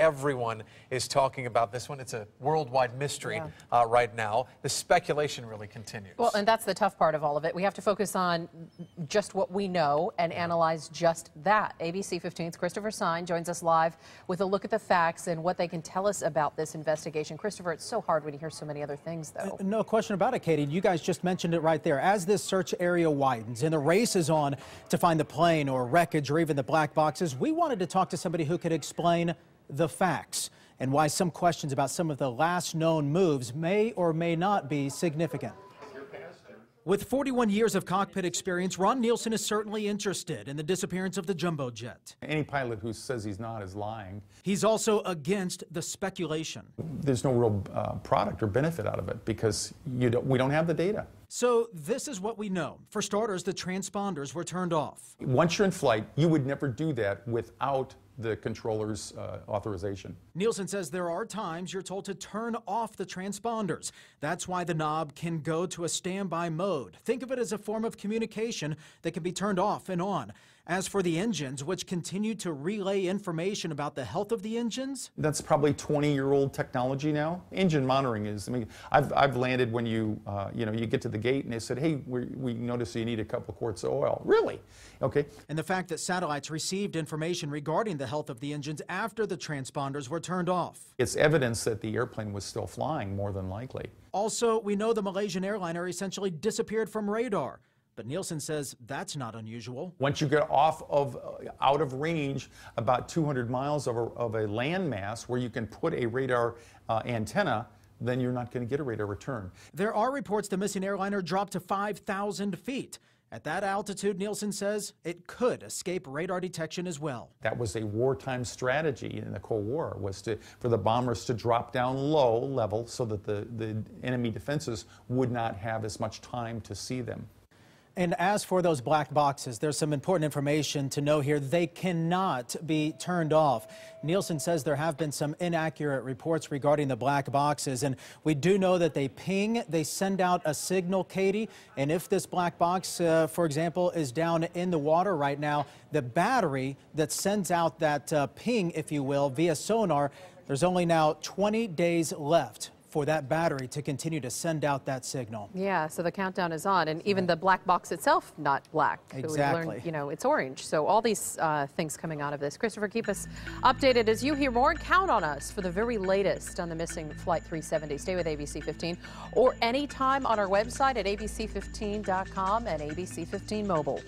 everyone is talking about this one. It's a worldwide mystery right now. The speculation really continues. Well, and that's the tough part of all of it. We have to focus on just what we know and analyze just that. ABC 15's Christopher Sine joins us live with a look at the facts and what they can tell us about this investigation. Christopher, it's so hard when you hear so many other things, though. No question about it, Katie. You guys just mentioned it right there. As this search area widens and the race is on to find the plane or wreckage or even the black boxes, we wanted to talk to somebody who could explain the facts and why some questions about some of the last known moves may or may not be significant. With 41 years of cockpit experience, Ron Nielsen is certainly interested in the disappearance of the jumbo jet. Any pilot who says he's not is lying. He's also against the speculation. There's no real product or benefit out of it because we don't have the data. So this is what we know. For starters, the transponders were turned off. Once you're in flight, you would never do that without the controller's authorization. Nielsen says there are times you're told to turn off the transponders. That's why the knob can go to a standby mode. Think of it as a form of communication that can be turned off and on. As for the engines, which continue to relay information about the health of the engines, that's probably 20-year-old technology now. Engine monitoring is, I mean, I've landed when you get to the gate and they said, hey, we noticed you need a couple quarts of oil. Really? Okay. And the fact that satellites received information regarding the health of the engines after the transponders were turned off. It's evidence that the airplane was still flying, more than likely. Also, we know the Malaysian Airliner essentially disappeared from radar. But Nielsen says that's not unusual. Once you get out of range, about 200 miles of a landmass where you can put a radar antenna, then you're not going to get a radar return. There are reports the missing airliner dropped to 5,000 feet. At that altitude, Nielsen says it could escape radar detection as well. That was a wartime strategy in the Cold War, was for the bombers to drop down low level so that the enemy defenses would not have as much time to see them. And as for those black boxes, there's some important information to know here. They cannot be turned off. Nielsen says there have been some inaccurate reports regarding the black boxes, and we do know that they ping, they send out a signal, Katie, and if this black box, for example, is down in the water right now, the battery that sends out that ping, if you will, via sonar, there's only now 20 days left for that battery to continue to send out that signal. Yeah, so the countdown is on, and even the black box itself, not black. Exactly. We learned, it's orange. So all these things coming out of this. Christopher, keep us updated as you hear more, and count on us for the very latest on the missing Flight 370. Stay with ABC 15 or anytime on our website at abc15.com and ABC 15 Mobile.